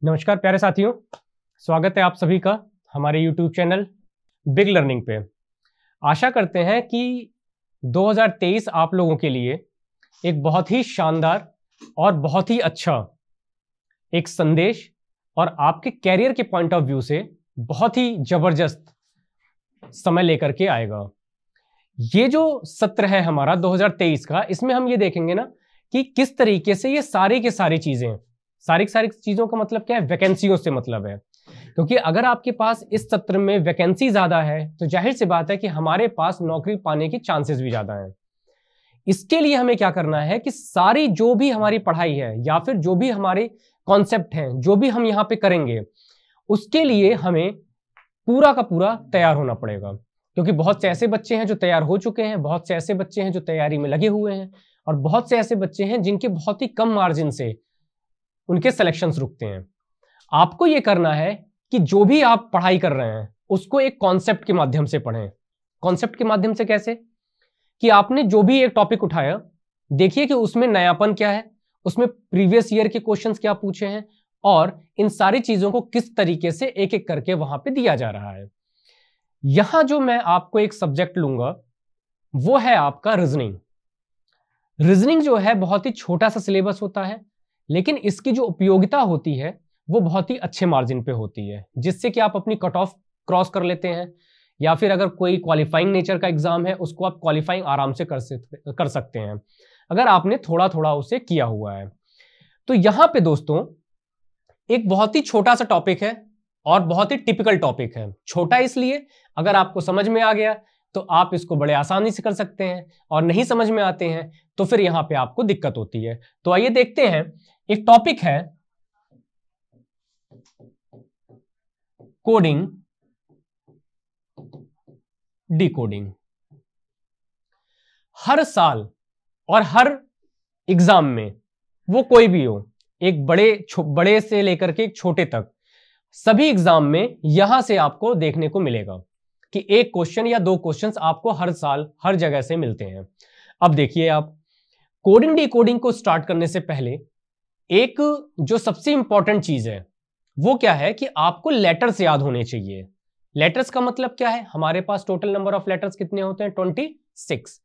नमस्कार प्यारे साथियों, स्वागत है आप सभी का हमारे YouTube चैनल बिग लर्निंग पे। आशा करते हैं कि 2023 आप लोगों के लिए एक बहुत ही शानदार और बहुत ही अच्छा एक संदेश और आपके कैरियर के पॉइंट ऑफ व्यू से बहुत ही जबरदस्त समय लेकर के आएगा। ये जो सत्र है हमारा 2023 का, इसमें हम ये देखेंगे ना कि किस तरीके से ये सारी की सारी चीजों का मतलब क्या है, वैकेंसियों से मतलब है। क्योंकि अगर आपके पास इस सत्र में वैकेंसी ज्यादा है तो जाहिर सी बात है कि हमारे पास नौकरी पाने की चांसेस भी ज्यादा हैं। इसके लिए हमें क्या करना है कि सारी जो भी हमारी पढ़ाई है या फिर जो भी हमारे कॉन्सेप्ट हैं, जो भी हम यहाँ पे करेंगे, उसके लिए हमें पूरा का पूरा तैयार होना पड़ेगा। क्योंकि बहुत से ऐसे बच्चे हैं जो तैयार हो चुके हैं, बहुत से ऐसे बच्चे हैं जो तैयारी में लगे हुए हैं, और बहुत से ऐसे बच्चे हैं जिनके बहुत ही कम मार्जिन से उनके सिलेक्शंस रुकते हैं। आपको यह करना है कि जो भी आप पढ़ाई कर रहे हैं उसको एक कॉन्सेप्ट के माध्यम से पढ़ें। कॉन्सेप्ट के माध्यम से कैसे? कि आपने जो भी एक टॉपिक उठाया, देखिए कि उसमें नयापन क्या है, उसमें प्रीवियस ईयर के क्वेश्चंस क्या पूछे हैं, और इन सारी चीजों को किस तरीके से एक एक करके वहां पे दिया जा रहा है। यहां जो मैं आपको एक सब्जेक्ट लूंगा वो है आपका रीजनिंग। रीजनिंग जो है बहुत ही छोटा सा सिलेबस होता है, लेकिन इसकी जो उपयोगिता होती है वो बहुत ही अच्छे मार्जिन पे होती है, जिससे कि आप अपनी कट ऑफ क्रॉस कर लेते हैं, या फिर अगर कोई क्वालिफाइंग नेचर का एग्जाम है उसको आप क्वालिफाइंग आराम से कर सकते हैं अगर आपने थोड़ा थोड़ा उसे किया हुआ है। तो यहां पे दोस्तों एक बहुत ही छोटा सा टॉपिक है और बहुत ही टिपिकल टॉपिक है। छोटा इसलिए, अगर आपको समझ में आ गया तो आप इसको बड़े आसानी से कर सकते हैं, और नहीं समझ में आते हैं तो फिर यहां पे आपको दिक्कत होती है। तो आइए देखते हैं। एक टॉपिक है कोडिंग डिकोडिंग। हर साल और हर एग्जाम में, वो कोई भी हो, एक बड़े से लेकर के एक छोटे तक, सभी एग्जाम में यहां से आपको देखने को मिलेगा कि एक क्वेश्चन या दो क्वेश्चंस आपको हर साल हर जगह से मिलते हैं। अब देखिए, आप कोडिंग डिकोडिंग को स्टार्ट करने से पहले एक जो सबसे इंपॉर्टेंट चीज है वो क्या है कि आपको लेटर्स याद होने चाहिए। लेटर्स का मतलब क्या है? हमारे पास टोटल नंबर ऑफ लेटर्स कितने होते हैं? 26।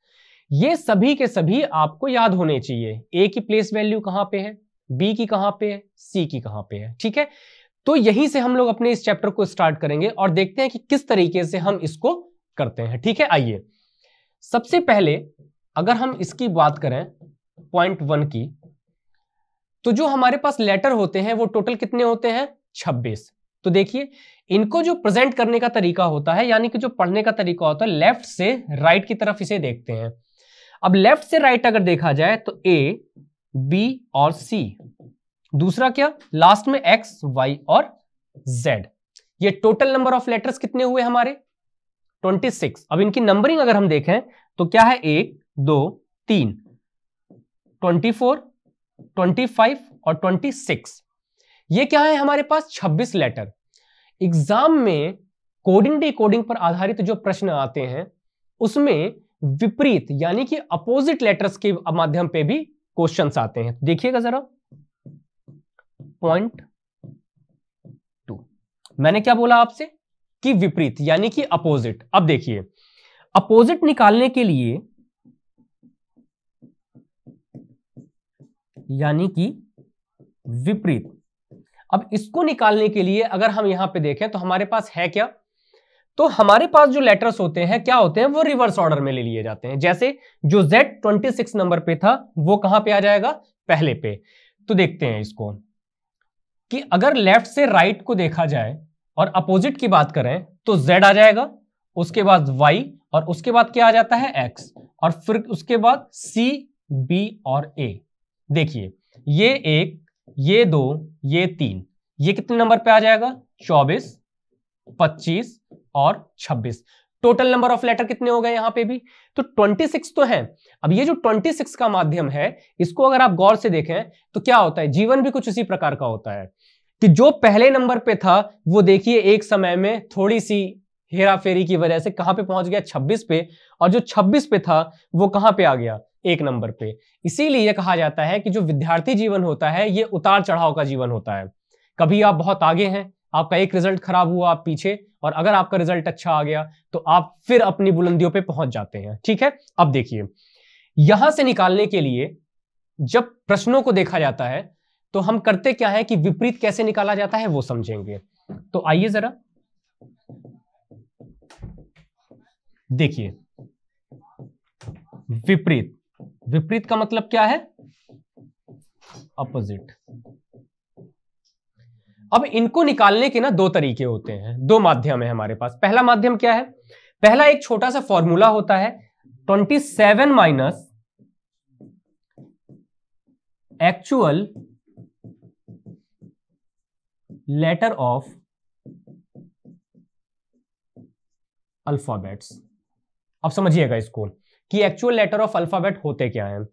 ये सभी के सभी आपको याद होने चाहिए। ए की प्लेस वैल्यू कहां पे है, बी की कहां पे है, सी की कहां पे है। ठीक है, तो यहीं से हम लोग अपने इस चैप्टर को स्टार्ट करेंगे और देखते हैं कि किस तरीके से हम इसको करते हैं। ठीक है, आइए सबसे पहले अगर हम इसकी बात करें पॉइंट 1 की, तो जो हमारे पास लेटर होते हैं वो टोटल कितने होते हैं? 26। तो देखिए, इनको जो प्रेजेंट करने का तरीका होता है, यानी कि जो पढ़ने का तरीका होता है, लेफ्ट से राइट की तरफ इसे देखते हैं। अब लेफ्ट से राइट अगर देखा जाए तो ए, बी और सी, दूसरा क्या, लास्ट में एक्स, वाई और जेड। ये टोटल नंबर ऑफ लेटर्स कितने हुए हमारे? 26। अब इनकी नंबरिंग अगर हम देखें तो क्या है? 1 2 3, 24, 25 और 26। ये क्या है हमारे पास? 26 लेटर। एग्जाम में कोडिंग डिकोडिंग पर आधारित जो प्रश्न आते हैं उसमें विपरीत यानी कि अपोजिट लेटर्स के माध्यम पे भी क्वेश्चंस आते हैं। देखिएगा जरा पॉइंट 2, मैंने क्या बोला आपसे कि विपरीत यानी कि अपोजिट। अब देखिए, अपोजिट निकालने के लिए यानी कि विपरीत, अब इसको निकालने के लिए अगर हम यहां पे देखें तो हमारे पास है क्या? तो हमारे पास जो लेटर्स होते हैं क्या होते हैं? वो रिवर्स ऑर्डर में ले लिए जाते हैं। जैसे जो Z 26 नंबर पे था वो कहां पे आ जाएगा? पहले पे। तो देखते हैं इसको कि अगर लेफ्ट से राइट को देखा जाए और अपोजिट की बात करें तो Z आ जाएगा, उसके बाद Y, और उसके बाद क्या आ जाता है? X, और फिर उसके बाद C, B और A। देखिए, ये 1, ये 2, ये 3, ये कितने नंबर पे आ जाएगा? 24, 25 और 26। टोटल नंबर ऑफ लेटर कितने हो गए यहां पे भी? तो 26 तो है। अब ये जो 26 का माध्यम है, इसको अगर आप गौर से देखें तो क्या होता है? जीवन भी कुछ इसी प्रकार का होता है कि जो पहले नंबर पे था वो देखिए एक समय में थोड़ी सी हेरा फेरी की वजह से कहां पे पहुंच गया? 26 पे, और जो 26 पे था वो कहां पे आ गया? 1 नंबर पे। इसीलिए कहा जाता है कि जो विद्यार्थी जीवन होता है ये उतार चढ़ाव का जीवन होता है, कभी आप बहुत आगे हैं, आपका एक रिजल्ट खराब हुआ, आप पीछे, और अगर आपका रिजल्ट अच्छा आ गया तो आप फिर अपनी बुलंदियों पे पहुंच जाते हैं। ठीक है, अब देखिए यहां से निकालने के लिए जब प्रश्नों को देखा जाता है तो हम करते क्या है कि विपरीत कैसे निकाला जाता है वो समझेंगे। तो आइए जरा देखिए, विपरीत, विपरीत का मतलब क्या है? अपोजिट। अब इनको निकालने के ना दो तरीके होते हैं, दो माध्यम है हमारे पास। पहला माध्यम क्या है? पहला एक छोटा सा फॉर्मूला होता है 27 minus actual letter of alphabets. अब समझिएगा इसको कि एक्चुअल लेटर ऑफ अल्फाबेट होते क्या हैं।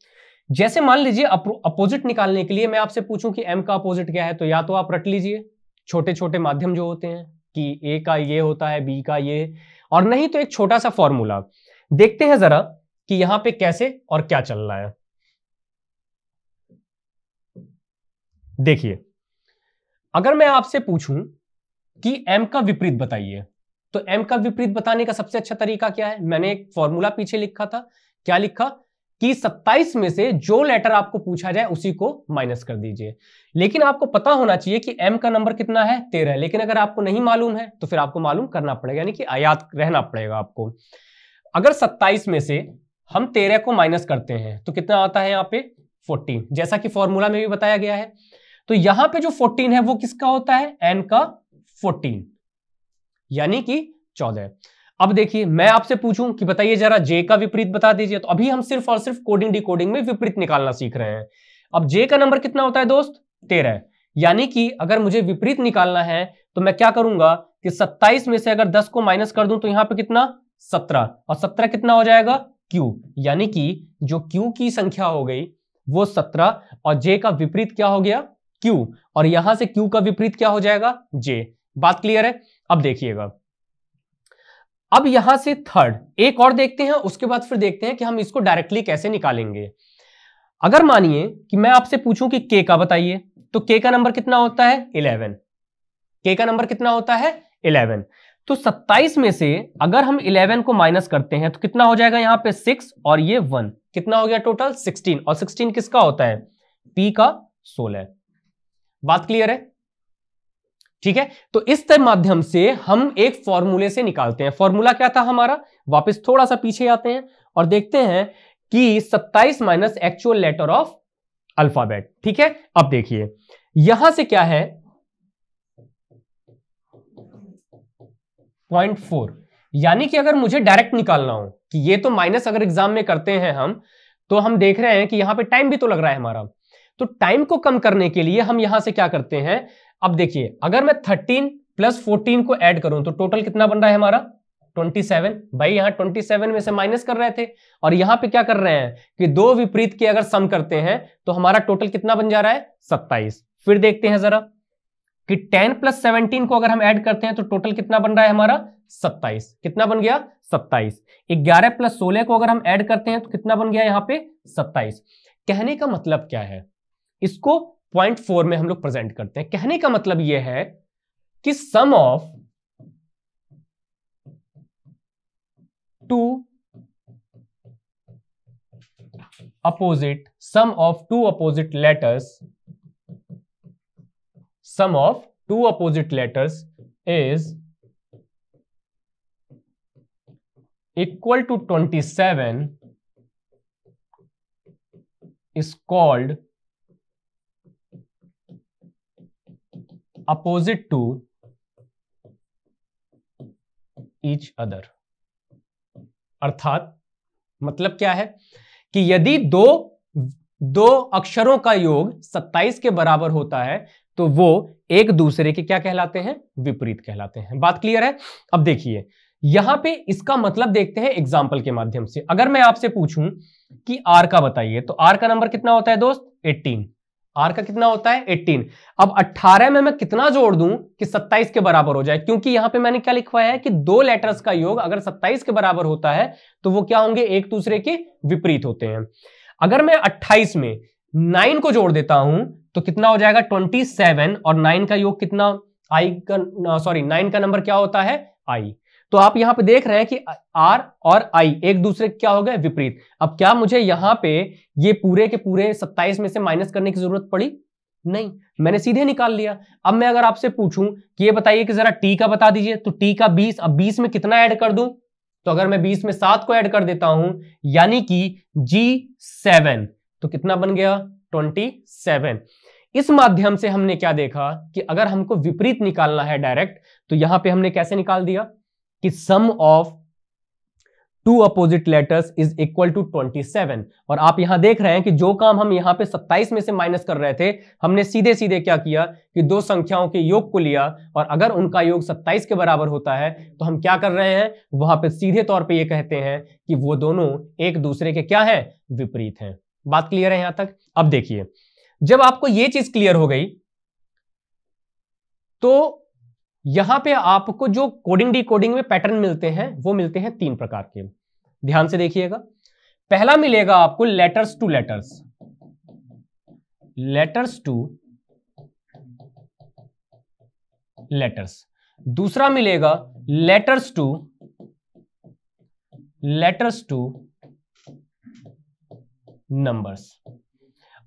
जैसे मान लीजिए अपोजिट निकालने के लिए मैं आपसे पूछूं कि एम का अपोजिट क्या है, तो या तो आप रट लीजिए छोटे छोटे माध्यम जो होते हैं कि ए का ये होता है, बी का ये, और नहीं तो एक छोटा सा फॉर्मूला। देखते हैं जरा कि यहां पे कैसे और क्या चल रहा है। देखिए, अगर मैं आपसे पूछूं कि एम का विपरीत बताइए, तो एम का विपरीत बताने का सबसे अच्छा तरीका क्या है? मैंने एक फॉर्मूला पीछे लिखा था, क्या लिखा कि 27 में से जो लेटर आपको पूछा जाए उसी को माइनस कर दीजिए। लेकिन आपको पता होना चाहिए कि एम का नंबर कितना है, 13। लेकिन अगर आपको नहीं मालूम है तो फिर आपको मालूम करना पड़ेगा, यानी कि याद रहना पड़ेगा आपको। अगर 27 में से हम 13 को माइनस करते हैं तो कितना आता है यहाँ पे? 14, जैसा कि फॉर्मूला में भी बताया गया है। तो यहां पे जो 14 है वो किसका होता है? एन का 14, यानी कि 14। अब देखिए मैं आपसे पूछूं कि बताइए जरा जे का विपरीत बता दीजिए, तो अभी हम सिर्फ और सिर्फ कोडिंग डिकोडिंग में विपरीत निकालना सीख रहे हैं। अब जे का नंबर कितना होता है दोस्त? 13। यानी कि अगर मुझे विपरीत निकालना है तो मैं क्या करूंगा कि 27 में से अगर 10 को माइनस कर दूं तो यहां पे कितना? 17, और 17 कितना हो जाएगा? क्यू। यानी कि जो क्यू की संख्या हो गई वो 17, और जे का विपरीत क्या हो गया? क्यू, और यहां से क्यू का विपरीत क्या हो जाएगा? जे। बात क्लियर है? अब देखिएगा, अब यहां से थर्ड एक और देखते हैं, उसके बाद फिर देखते हैं कि हम इसको डायरेक्टली कैसे निकालेंगे। अगर मानिए कि मैं आपसे पूछूं कि के का बताइए, तो के का नंबर कितना होता है? 11। के का नंबर कितना होता है? 11। तो 27 में से अगर हम 11 को माइनस करते हैं तो कितना हो जाएगा? यहां पे 6 और ये 1, कितना हो गया टोटल? 16। और 16 किसका होता है? पी का 16। बात क्लियर है? ठीक है, तो इस माध्यम से हम एक फॉर्मूले से निकालते हैं। फॉर्मूला क्या था हमारा? वापस थोड़ा सा पीछे आते हैं और देखते हैं कि 27 minus actual letter of alphabet. ठीक है, अब देखिए यहां से क्या है? 0.4। यानी कि अगर मुझे डायरेक्ट निकालना हो कि ये तो माइनस अगर एग्जाम में करते हैं हम, तो हम देख रहे हैं कि यहां पे टाइम भी तो लग रहा है हमारा। तो टाइम को कम करने के लिए हम यहां से क्या करते हैं? अब देखिए, अगर मैं 13 प्लस 14 को ऐड करूं तो टोटल कितना बन रहा है हमारा? 27। भाई यहां 27 में से माइनस कर रहे थे, और यहां पे क्या कर रहे हैं कि दो विपरीत के अगर सम करते हैं तो हमारा टोटल कितना बन जा रहा है? 27। फिर देखते हैं जरा कि 10 प्लस 17 को अगर हम ऐड करते हैं तो टोटल कितना बन रहा है हमारा? 27। कितना बन गया? 27। 11 प्लस 16 को अगर हम ऐड करते हैं तो कितना बन गया यहां पे? 27। कहने का मतलब क्या है? इसको 0.4 में हम लोग प्रेजेंट करते हैं। कहने का मतलब यह है कि sum of two opposite letters is equal to 27 is called opposite to each other। अर्थात मतलब क्या है कि यदि दो अक्षरों का योग 27 के बराबर होता है तो वो एक दूसरे के क्या कहलाते हैं? विपरीत कहलाते हैं। बात क्लियर है? अब देखिए यहां पे इसका मतलब देखते हैं एग्जाम्पल के माध्यम से। अगर मैं आपसे पूछूं कि आर का बताइए, तो आर का नंबर कितना होता है दोस्त? 18। आर का कितना होता है? 18। अब 18 में मैं कितना जोड़ दूं कि 27 के बराबर हो जाए? क्योंकि यहां पे मैंने क्या लिखवाया है कि दो लेटर्स का योग अगर 27 के बराबर होता है तो वो क्या होंगे? एक दूसरे के विपरीत होते हैं। अगर मैं 28 में 9 को जोड़ देता हूं तो कितना हो जाएगा 27, और 9 का योग कितना, आई का सॉरी 9 का नंबर क्या होता है, आई। तो आप यहां पे देख रहे हैं कि R और I एक दूसरे क्या हो गए, विपरीत। अब क्या मुझे यहां पे ये पूरे के पूरे 27 में से माइनस करने की जरूरत पड़ी, नहीं, मैंने सीधे निकाल लिया। अब मैं अगर आपसे पूछूं कि ये बताइए कि जरा T का बता दीजिए, तो T का 20, अब 20 में कितना ऐड कर दूं, तो अगर मैं 20 में 7 को ऐड कर देता हूं यानी कि G7, तो कितना बन गया 27। इस माध्यम से हमने क्या देखा कि अगर हमको विपरीत निकालना है डायरेक्ट, तो यहां पे हमने कैसे निकाल दिया कि sum of two opposite letters is equal to 27। और आप यहां देख रहे हैं कि जो काम हम यहां पे 27 में से माइनस कर रहे थे, हमने सीधे सीधे क्या किया कि दो संख्याओं के योग को लिया, और अगर उनका योग 27 के बराबर होता है तो हम क्या कर रहे हैं, वहां पे सीधे तौर पे ये कहते हैं कि वो दोनों एक दूसरे के क्या है, विपरीत हैं। बात क्लियर है यहां तक? अब देखिए, जब आपको ये चीज क्लियर हो गई तो यहां पे आपको जो कोडिंग डिकोडिंग में पैटर्न मिलते हैं वो मिलते हैं 3 प्रकार के। ध्यान से देखिएगा, पहला मिलेगा आपको letters two letters, letters two letters. दूसरा मिलेगा लेटर्स टू नंबर्स।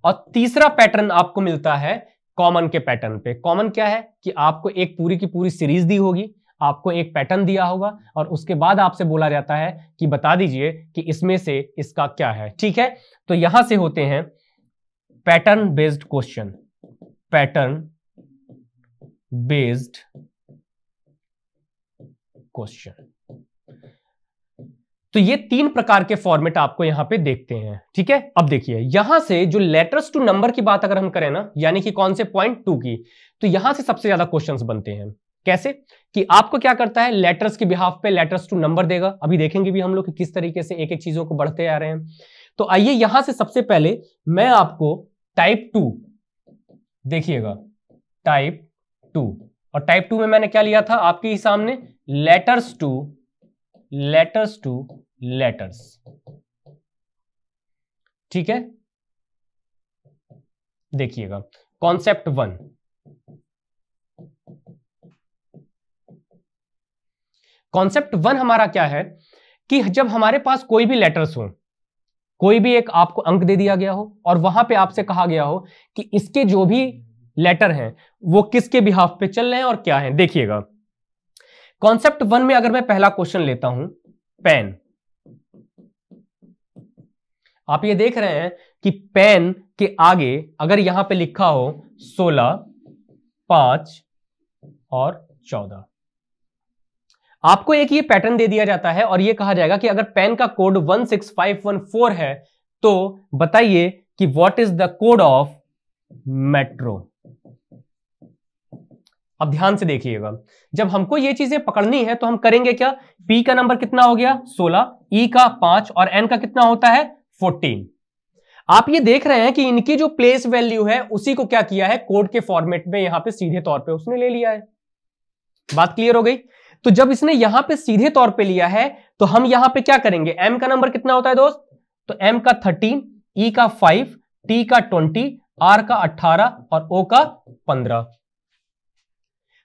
और तीसरा पैटर्न आपको मिलता है कॉमन के पैटर्न पे। कॉमन क्या है कि आपको एक पूरी की पूरी सीरीज दी होगी, आपको एक पैटर्न दिया होगा, और उसके बाद आपसे बोला जाता है कि बता दीजिए कि इसमें से इसका क्या है। ठीक है, तो यहां से होते हैं pattern based question, pattern based question. तो ये 3 प्रकार के फॉर्मेट आपको यहां पे देखते हैं। ठीक है, अब देखिए यहां से जो लेटर्स टू नंबर की बात अगर हम करें ना, यानी कि कौन से पॉइंट 2 की, तो यहां से सबसे ज्यादा क्वेश्चंस बनते हैं। कैसे कि आपको क्या करता है, लेटर्स के बिहाफ पे लेटर्स टू नंबर देगा। अभी देखेंगे भी हम लोग कि किस तरीके से एक एक चीजों को बढ़ते आ रहे हैं। तो आइए यहां से सबसे पहले मैं आपको टाइप 2 देखिएगा, टाइप 2। और टाइप 2 में मैंने क्या लिया था आपके ही सामने, लेटर्स टू लेटर्स। ठीक है, देखिएगा कॉन्सेप्ट 1, कॉन्सेप्ट 1 हमारा क्या है कि जब हमारे पास कोई भी लेटर्स हो, कोई भी एक आपको अंक दे दिया गया हो और वहां पे आपसे कहा गया हो कि इसके जो भी लेटर हैं वो किसके बिहाफ पे चल रहे हैं और क्या है। देखिएगा कॉन्सेप्ट 1 में अगर मैं पहला क्वेश्चन लेता हूं, पेन। आप ये देख रहे हैं कि पेन के आगे अगर यहां पे लिखा हो 16, 5 और 14, आपको एक ये पैटर्न दे दिया जाता है और ये कहा जाएगा कि अगर पेन का कोड 16514 है तो बताइए कि what is the code of metro. अब ध्यान से देखिएगा, जब हमको ये चीजें पकड़नी है तो हम करेंगे क्या, P का नंबर कितना हो गया 16, E का 5 और N का कितना होता है 14। आप ये देख रहे हैं कि इनकी जो प्लेस वैल्यू है उसी को क्या किया है, कोड के फॉर्मेट में यहां पे सीधे तौर पे उसने ले लिया है। बात क्लियर हो गई? तो जब इसने यहां पे सीधे तौर पे लिया है तो हम यहां पे क्या करेंगे, M का नंबर कितना होता है दोस्त, तो M का 13, E का 5, T का 20, R का 18 और O का 15।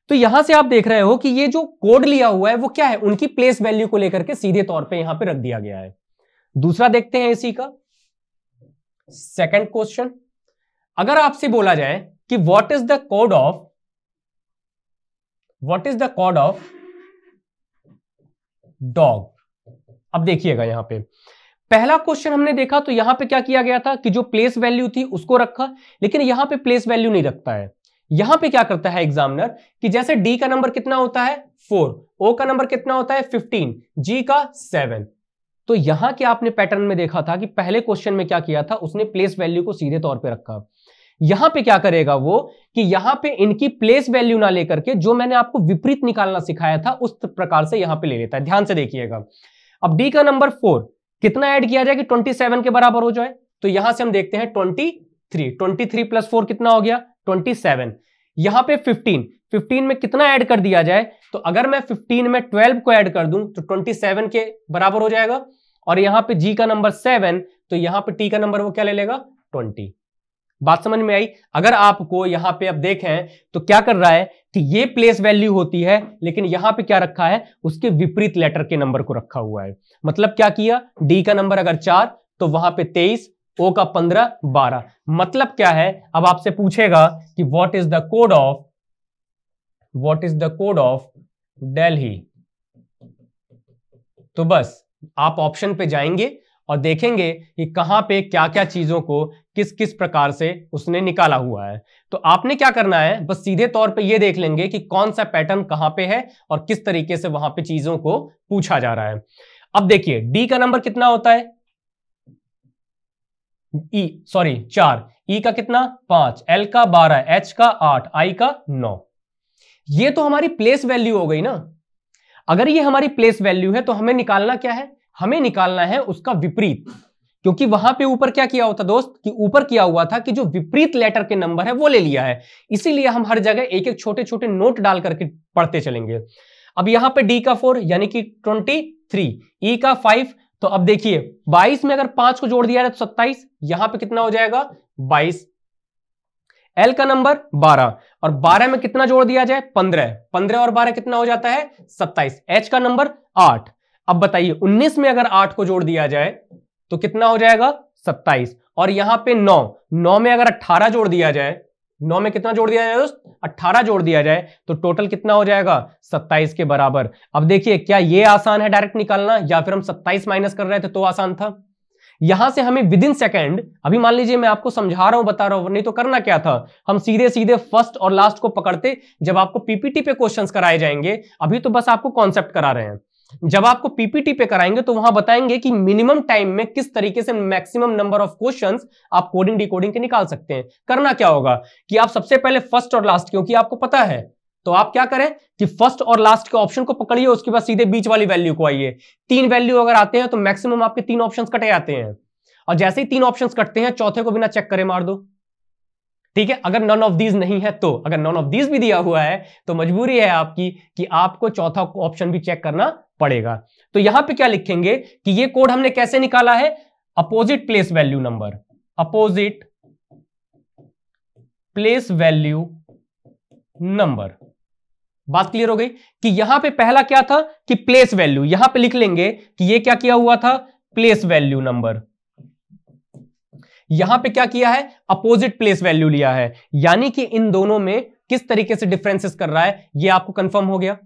तो यहां से आप देख रहे हो कि ये जो कोड लिया हुआ है वो क्या है, उनकी प्लेस वैल्यू को लेकर के सीधे तौर पे यहां पे रख दिया गया है। दूसरा देखते हैं इसी का सेकंड क्वेश्चन। अगर आपसे बोला जाए कि what is the code of dog. अब देखिएगा यहां पे पहला क्वेश्चन हमने देखा तो यहां पे क्या किया गया था कि जो प्लेस वैल्यू थी उसको रखा, लेकिन यहां पे प्लेस वैल्यू नहीं रखता है। यहां पे क्या करता है एग्जामिनर कि जैसे डी का नंबर कितना होता है 4, ओ का नंबर कितना होता है 15, जी का 7। तो यहां के आपने पैटर्न में देखा था कि पहले क्वेश्चन में क्या किया था, उसने प्लेस वैल्यू को सीधे तौर पे रखा। यहां पे क्या करेगा वो कि यहां पे इनकी प्लेस वैल्यू ना लेकर के जो मैंने आपको विपरीत निकालना सिखाया था उस प्रकार से यहां पे ले लेता है। ध्यान से देखिएगा, अब डी का नंबर 4 कितना ऐड किया जाए कि 27 के बराबर हो जाए, तो यहां से हम देखते हैं 23 प्लस 4 कितना हो गया 27। यहां पे 15 में कितना ऐड कर दिया जाए, तो अगर मैं 15 में 12 को ऐड कर दूं तो 27 के बराबर हो जाएगा। और यहां पे जी का नंबर 7, तो यहां पे टी का नंबर वो क्या ले लेगा 20। बात समझ में आई? अगर आपको यहां पे अब देखें तो क्या कर रहा है कि ये प्लेस वैल्यू होती है, लेकिन यहां पे क्या रखा है, उसके विपरीत लेटर के नंबर को रखा हुआ है। मतलब क्या किया, डी का नंबर अगर 4 तो वहां पे 23, ओ का 15, 12। मतलब क्या है, अब आपसे पूछेगा कि what is the code of Delhi, तो बस आप ऑप्शन पे जाएंगे और देखेंगे कि कहां पे क्या क्या चीजों को किस किस प्रकार से उसने निकाला हुआ है। तो आपने क्या करना है, बस सीधे तौर पे ये देख लेंगे कि कौन सा पैटर्न कहां पे है और किस तरीके से वहां पे चीजों को पूछा जा रहा है। अब देखिए डी का नंबर कितना होता है, 4, ई का कितना 5, एल का 12, एच का 8, आई का 9। ये तो हमारी प्लेस वैल्यू हो गई ना। अगर ये हमारी प्लेस वैल्यू है तो हमें निकालना क्या है, हमें निकालना है उसका विपरीत, क्योंकि वहां पे ऊपर क्या किया होता दोस्त, कि ऊपर किया हुआ था कि जो विपरीत लेटर के नंबर है वो ले लिया है। इसीलिए हम हर जगह एक एक छोटे छोटे नोट डाल करके पढ़ते चलेंगे। अब यहां पे डी का 4 यानी कि 23, ई का 5, तो अब देखिए 22 में अगर 5 को जोड़ दिया जाए तो 27, यहां पे कितना हो जाएगा 22। एल का नंबर 12 और 12 में कितना जोड़ दिया जाए 15, 15 और 12 कितना हो जाता है 27। एच का नंबर 8। अब बताइए 19 में अगर 8 को जोड़ दिया जाए तो कितना हो जाएगा 27, और यहां पे 9 में अगर 18 जोड़ दिया जाए, 9 में कितना जोड़ दिया जाए दोस्त 18 जोड़ दिया जाए तो टोटल कितना हो जाएगा 27 के बराबर। अब देखिए क्या ये आसान है डायरेक्ट निकालना, या फिर हम 27 माइनस कर रहे थे तो आसान था। यहां से हमें विद इन सेकेंड, अभी मान लीजिए मैं आपको समझा रहा हूं बता रहा हूं, नहीं तो करना क्या था, हम सीधे सीधे फर्स्ट और लास्ट को पकड़ते जब आपको पीपीटी पे क्वेश्चंस कराए जाएंगे। अभी तो बस आपको कॉन्सेप्ट करा रहे हैं, जब आपको पीपीटी पे कराएंगे तो वहां बताएंगे कि मिनिमम टाइम में किस तरीके से मैक्सिमम नंबर ऑफ क्वेश्चंस आप कोडिंग डिकोडिंग के निकाल सकते हैं। करना क्या होगा कि आप सबसे पहले फर्स्ट और लास्ट, क्योंकि आपको पता है, तो आप क्या करें कि फर्स्ट और लास्ट के ऑप्शन को पकड़िए, उसके बाद सीधे बीच वाली वैल्यू को आइए। 3 वैल्यू अगर आते हैं तो मैक्सिमम आपके 3 ऑप्शंस कटे जाते हैं, और जैसे ही 3 ऑप्शंस कटते हैं चौथे को बिना चेक करे मार दो। ठीक है, अगर नन ऑफ दीज नहीं है तो, अगर नन ऑफ दीज भी दिया हुआ है तो मजबूरी है आपकी कि आपको चौथा ऑप्शन भी चेक करना पड़ेगा। तो यहां पे क्या लिखेंगे कि ये कोड हमने कैसे निकाला है, opposite place value number, opposite place value number. बात क्लियर हो गई कि यहां पे पहला क्या था कि प्लेस वैल्यू, यहां पे लिख लेंगे कि ये क्या किया हुआ था प्लेस वैल्यू नंबर। यहां पे क्या किया है अपोजिट प्लेस वैल्यू लिया है, यानी कि इन दोनों में किस तरीके से डिफरेंसेस कर रहा है ये आपको कंफर्म हो गया।